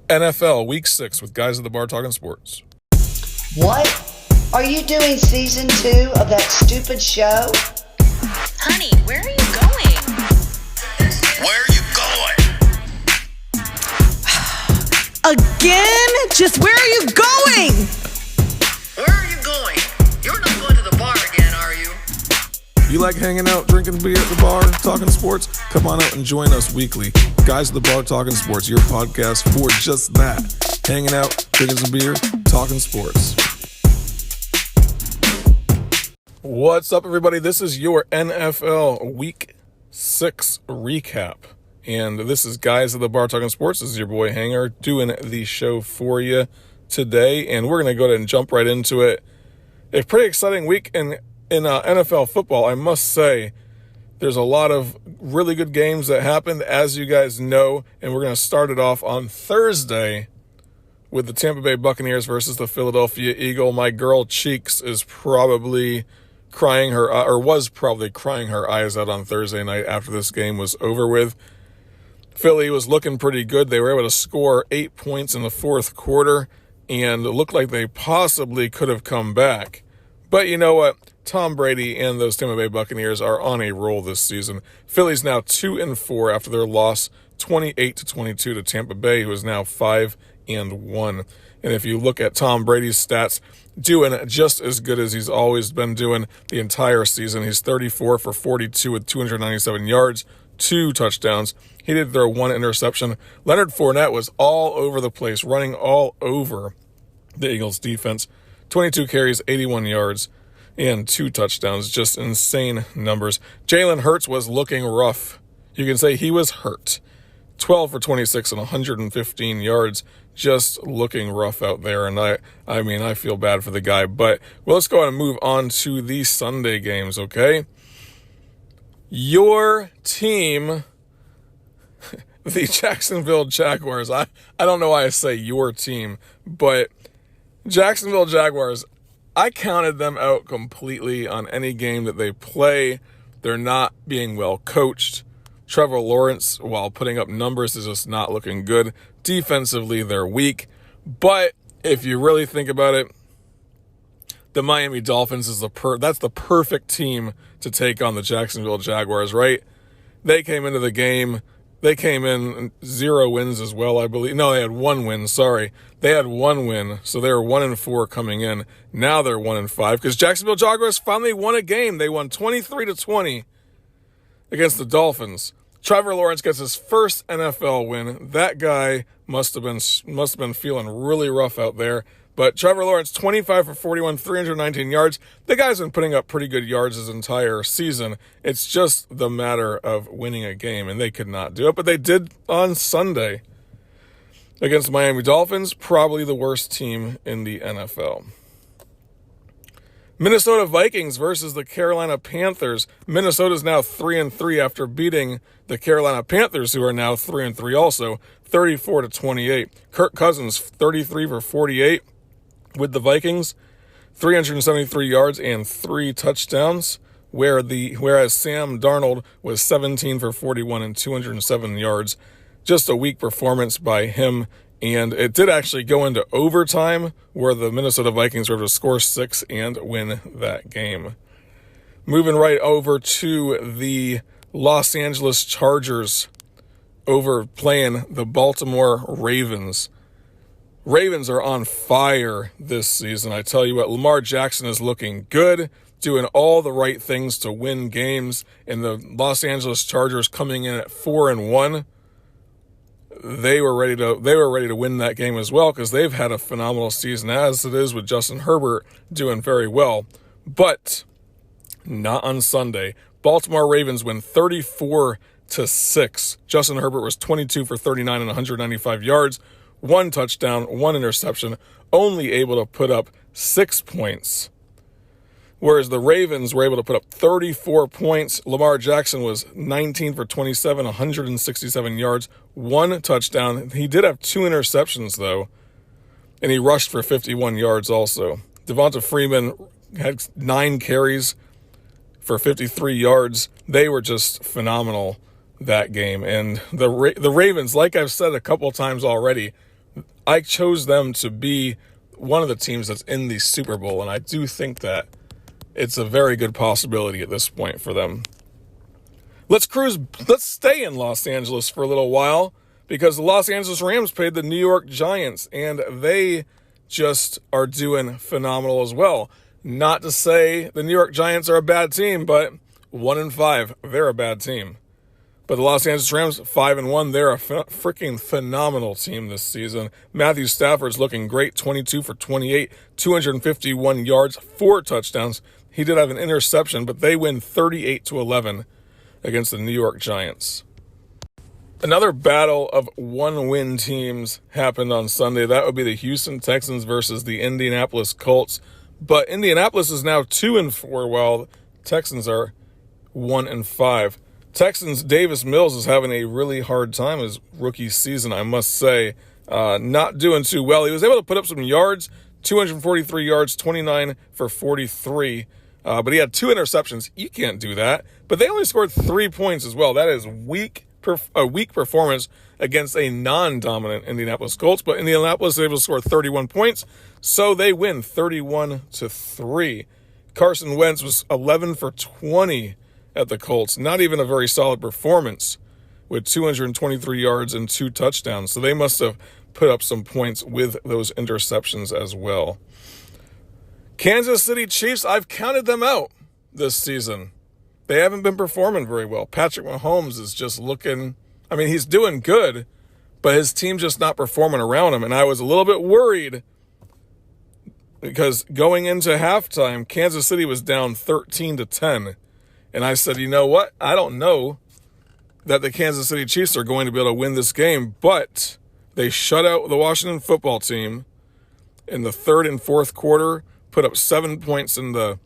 NFL Week 6 with Guys at the Bar Talking Sports. What? Are you doing season 2 of that stupid show? Honey, where are you going? Where are you going? Again? Just where are you going? Where are you going? You're not going to the bar again, are you? You like hanging out, drinking beer at the bar, talking sports? Come on out and join us weekly. Guys at the Bar Talking Sports, your podcast for just that. Hanging out, drinking some beer, talking sports. What's up, everybody? This is your NFL Week 6 recap. And this is Guys at the Bar Talking Sports. This is your boy Hanger doing the show for you today. And we're going to go ahead and jump right into it. A pretty exciting week in NFL football, I must say. There's a lot of really good games that happened, as you guys know, and we're going to start it off on Thursday with the Tampa Bay Buccaneers versus the Philadelphia Eagles. My girl Cheeks is probably was probably crying her eyes out on Thursday night after this game was over with. Philly was looking pretty good. They were able to score 8 points in the fourth quarter, and it looked like they possibly could have come back. But you know what? Tom Brady and those Tampa Bay Buccaneers are on a roll this season. Philly's now 2-4 after their loss 28-22 to Tampa Bay, who is now 5-1. And if you look at Tom Brady's stats, doing just as good as he's always been doing the entire season. He's 34 for 42 with 297 yards, 2 touchdowns. He did throw 1 interception. Leonard Fournette was all over the place, running all over the Eagles defense. 22 carries, 81 yards, and 2 touchdowns. Just insane numbers. Jalen Hurts was looking rough. You can say he was hurt. 12 for 26 and 115 yards. Just looking rough out there. And I feel bad for the guy. But let's go ahead and move on to the Sunday games, okay? Your team, the Jacksonville Jaguars. I don't know why I say your team, but Jacksonville Jaguars, I counted them out completely on any game that they play. They're not being well coached. Trevor Lawrence, while putting up numbers, is just not looking good. Defensively, they're weak. But if you really think about it, the Miami Dolphins is that's the perfect team to take on the Jacksonville Jaguars, right? They came into the game. They came in 0 wins as well, I believe. No, they had 1 win. Sorry. They had 1 win. So they were 1-4 coming in. Now they're 1-5 because Jacksonville Jaguars finally won a game. They won 23-20 against the Dolphins. Trevor Lawrence gets his first NFL win. That guy must have been feeling really rough out there. But Trevor Lawrence, 25 for 41, 319 yards. The guy's been putting up pretty good yards his entire season. It's just the matter of winning a game, and they could not do it. But they did on Sunday against the Miami Dolphins, probably the worst team in the NFL. Minnesota Vikings versus the Carolina Panthers. Minnesota's now 3-3 after beating the Carolina Panthers, who are now 3-3 also, 34-28. Kirk Cousins, 33 for 48 with the Vikings, 373 yards and 3 touchdowns, whereas Sam Darnold was 17 for 41 and 207 yards. Just a weak performance by him. And it did actually go into overtime where the Minnesota Vikings were able to score 6 and win that game. Moving right over to the Los Angeles Chargers over playing the Baltimore Ravens. Ravens are on fire this season. I tell you what, Lamar Jackson is looking good, doing all the right things to win games, and the Los Angeles Chargers coming in at 4-1. They were ready to win that game as well because they've had a phenomenal season as it is with Justin Herbert doing very well. But not on Sunday. Baltimore Ravens win 34-6. Justin Herbert was 22 for 39 and 195 yards, 1 touchdown, 1 interception, only able to put up 6 points. Whereas the Ravens were able to put up 34 points. Lamar Jackson was 19 for 27, 167 yards, 1 touchdown. He did have 2 interceptions, though, and he rushed for 51 yards also. Devonta Freeman had 9 carries for 53 yards. They were just phenomenal that game. And the Ravens, like I've said a couple times already, I chose them to be one of the teams that's in the Super Bowl, and I do think that it's a very good possibility at this point for them. Let's stay in Los Angeles for a little while, because the Los Angeles Rams played the New York Giants, and they just are doing phenomenal as well. Not to say the New York Giants are a bad team, but 1-5, they're a bad team. But the Los Angeles Rams, 5-1, they're a freaking phenomenal team this season. Matthew Stafford's looking great, 22 for 28, 251 yards, 4 touchdowns. He did have an interception, but they win 38-11 against the New York Giants. Another battle of one-win teams happened on Sunday. That would be the Houston Texans versus the Indianapolis Colts. But Indianapolis is now 2-4, while Texans are 1-5. Texans' Davis Mills is having a really hard time his rookie season, I must say. Not doing too well. He was able to put up some yards, 243 yards, 29 for 43. But he had 2 interceptions. You can't do that. But they only scored 3 points as well. That is a weak performance against a non-dominant Indianapolis Colts. But Indianapolis is able to score 31 points, so they win 31-3. Carson Wentz was 11 for 20 at the Colts. Not even a very solid performance with 223 yards and 2 touchdowns. So they must have put up some points with those interceptions as well. Kansas City Chiefs, I've counted them out this season. They haven't been performing very well. Patrick Mahomes is just looking, he's doing good, but his team's just not performing around him. And I was a little bit worried because going into halftime, Kansas City was down 13-10. And I said, you know what? I don't know that the Kansas City Chiefs are going to be able to win this game, but they shut out the Washington football team in the third and fourth quarter, put up 7 points in the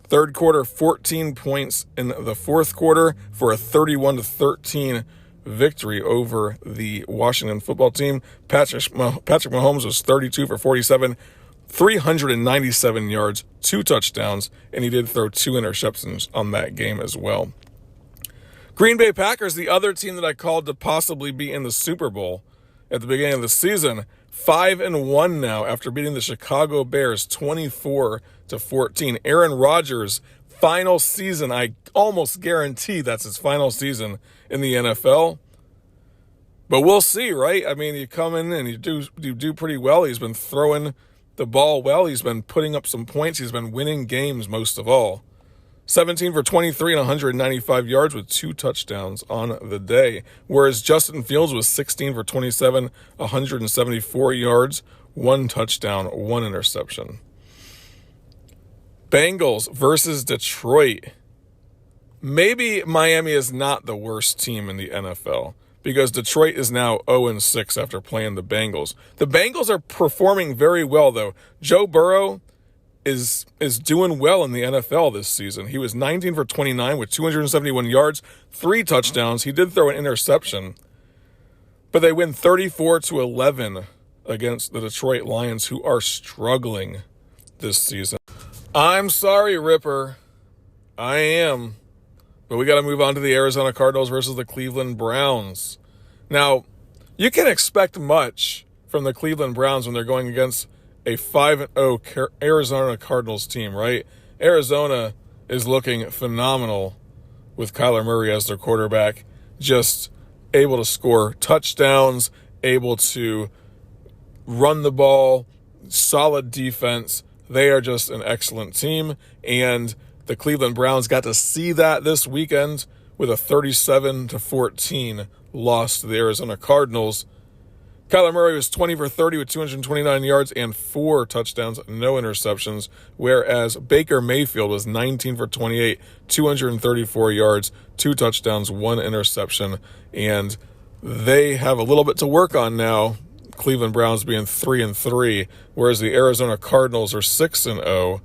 third quarter, 14 points in the fourth quarter for a 31-13 victory over the Washington football team. Patrick Mahomes was 32 for 47, 397 yards, 2 touchdowns, and he did throw 2 interceptions on that game as well. Green Bay Packers, the other team that I called to possibly be in the Super Bowl at the beginning of the season, 5-1 now after beating the Chicago Bears 24-14. Aaron Rodgers' final season, I almost guarantee that's his final season in the NFL. But we'll see, right? You come in and you do pretty well. He's been throwing the ball well. He's been putting up some points. He's been winning games most of all. 17 for 23 and 195 yards with 2 touchdowns on the day. Whereas Justin Fields was 16 for 27, 174 yards, 1 touchdown, 1 interception. Bengals versus Detroit. Maybe Miami is not the worst team in the NFL, because Detroit is now 0-6 after playing the Bengals. The Bengals are performing very well, though. Joe Burrow is doing well in the NFL this season. He was 19 for 29 with 271 yards, 3 touchdowns. He did throw an interception, but they win 34-11 against the Detroit Lions, who are struggling this season. I'm sorry, Ripper. I am. But we got to move on to the Arizona Cardinals versus the Cleveland Browns. Now, you can expect much from the Cleveland Browns when they're going against a 5-0 Arizona Cardinals team, right? Arizona is looking phenomenal with Kyler Murray as their quarterback, just able to score touchdowns, able to run the ball, solid defense. They are just an excellent team, and the Cleveland Browns got to see that this weekend with a 37-14 loss to the Arizona Cardinals. Kyler Murray was 20 for 30 with 229 yards and 4 touchdowns, no interceptions, whereas Baker Mayfield was 19 for 28, 234 yards, 2 touchdowns, 1 interception, and they have a little bit to work on now, Cleveland Browns being 3-3, whereas the Arizona Cardinals are 6-0,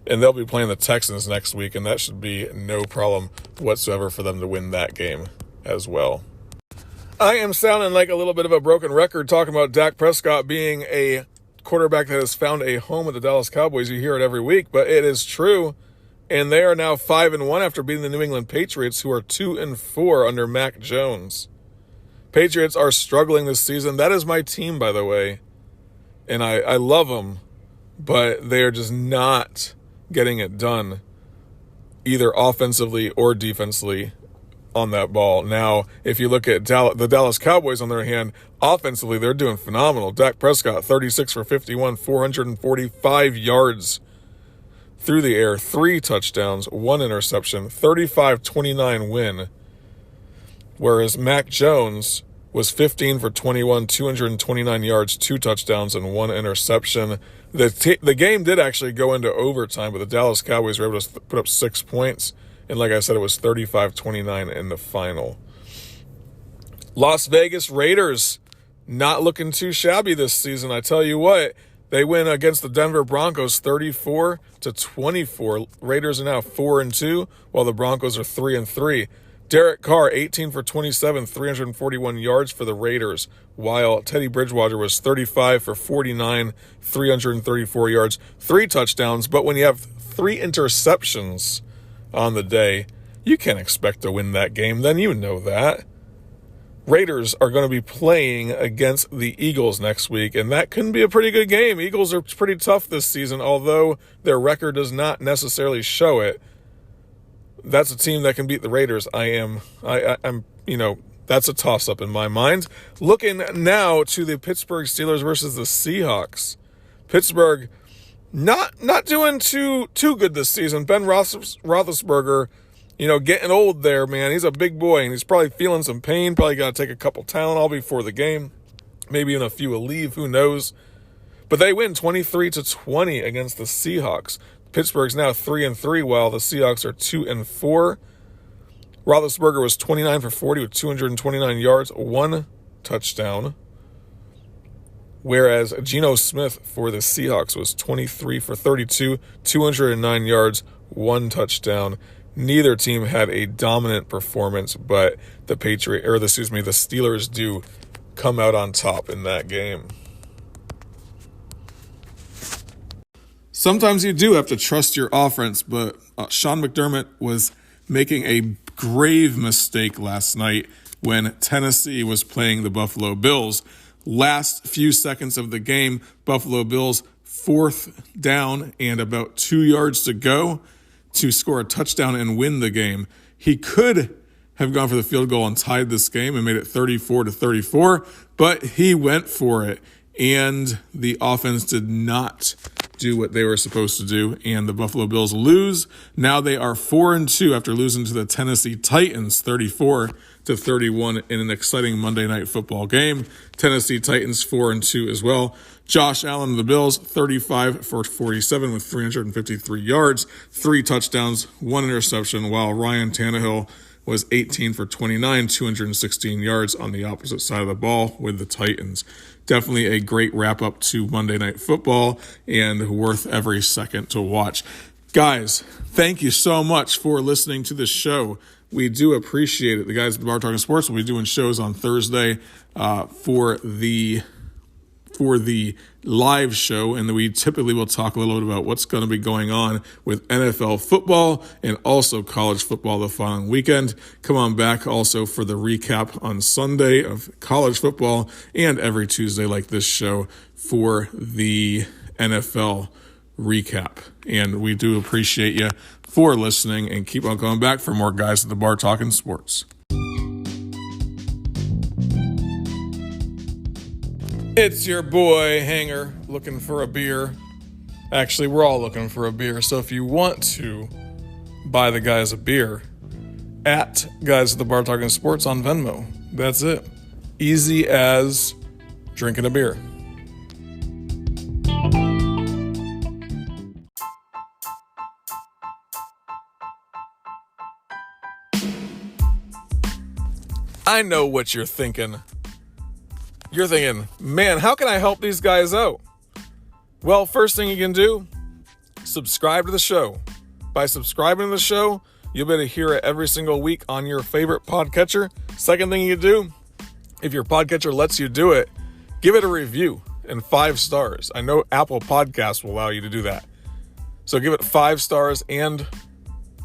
and they'll be playing the Texans next week, and that should be no problem whatsoever for them to win that game as well. I am sounding like a little bit of a broken record talking about Dak Prescott being a quarterback that has found a home with the Dallas Cowboys. You hear it every week, but it is true. And they are now 5-1 after beating the New England Patriots, who are 2-4 under Mac Jones. Patriots are struggling this season. That is my team, by the way. And I love them, but they're just not getting it done, either offensively or defensively on that ball. Now, if you look at the Dallas Cowboys, on their hand, offensively, they're doing phenomenal. Dak Prescott, 36 for 51, 445 yards through the air, 3 touchdowns, 1 interception, 35-29 win. Whereas Mac Jones was 15 for 21, 229 yards, 2 touchdowns, and 1 interception. The game did actually go into overtime, but the Dallas Cowboys were able to put up 6 points. And like I said, it was 35-29 in the final. Las Vegas Raiders, not looking too shabby this season. I tell you what, they win against the Denver Broncos 34-24. Raiders are now 4-2, while the Broncos are 3-3. Derek Carr, 18 for 27, 341 yards for the Raiders, while Teddy Bridgewater was 35 for 49, 334 yards, 3 touchdowns. But when you have 3 interceptions on the day, you can't expect to win that game. Then you know that. Raiders are going to be playing against the Eagles next week, and that couldn't be a pretty good game. Eagles are pretty tough this season, although their record does not necessarily show it. That's a team that can beat the Raiders. I'm that's a toss-up in my mind. Looking now to the Pittsburgh Steelers versus the Seahawks. Pittsburgh not doing too good this season. Ben Roethlisberger, getting old there, man. He's a big boy, and he's probably feeling some pain. Probably got to take a couple Tylenol before the game. Maybe even a few Aleve, who knows. But they win 23-20 against the Seahawks. Pittsburgh's now 3-3, while the Seahawks are 2-4. Roethlisberger was 29 for 40 with 229 yards, 1 touchdown. Whereas Geno Smith for the Seahawks was 23 for 32, 209 yards, 1 touchdown. Neither team had a dominant performance, but the Steelers do come out on top in that game. Sometimes you do have to trust your offense, but Sean McDermott was making a grave mistake last night when Tennessee was playing the Buffalo Bills. Last few seconds of the game, Buffalo Bills 4th down and about 2 yards to go to score a touchdown and win the game. He could have gone for the field goal and tied this game and made it 34-34, but he went for it, and the offense did not do what they were supposed to do, and the Buffalo Bills lose. Now they are 4-2 after losing to the Tennessee Titans 34-31 in an exciting Monday Night Football game. Tennessee Titans 4-2 as well. Josh Allen of the Bills, 35 for 47 with 353 yards, 3 touchdowns, 1 interception, while Ryan Tannehill was 18 for 29, 216 yards on the opposite side of the ball with the Titans. Definitely a great wrap-up to Monday Night Football and worth every second to watch. Guys, thank you so much for listening to this show. We do appreciate it. The guys at the Bar Talking Sports will be doing shows on Thursday for the live show, and we typically will talk a little bit about what's going to be going on with NFL football and also college football the following weekend. Come on back also for the recap on Sunday of college football, and every Tuesday like this show for the NFL recap. And we do appreciate you for listening, and keep on coming back for more guys at the Bar Talking Sports. It's your boy, Hanger, looking for a beer. Actually, we're all looking for a beer, so if you want to buy the guys a beer, at Guys at the Bar Talking Sports on Venmo. That's it. Easy as drinking a beer. I know what you're thinking. You're thinking, man, how can I help these guys out? Well, first thing you can do, subscribe to the show. By subscribing to the show, you'll be able to hear it every single week on your favorite podcatcher. Second thing you do, if your podcatcher lets you do it, give it a review and 5 stars. I know Apple Podcasts will allow you to do that. So give it 5 stars and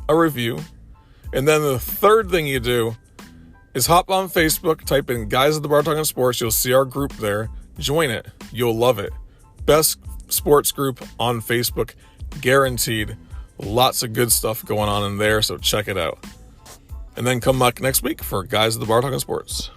a review. And then the third thing you do is hop on Facebook, type in Guys at the Bar Talking Sports. You'll see our group there. Join it. You'll love it. Best sports group on Facebook, guaranteed. Lots of good stuff going on in there, so check it out. And then come back next week for Guys at the Bar Talking Sports.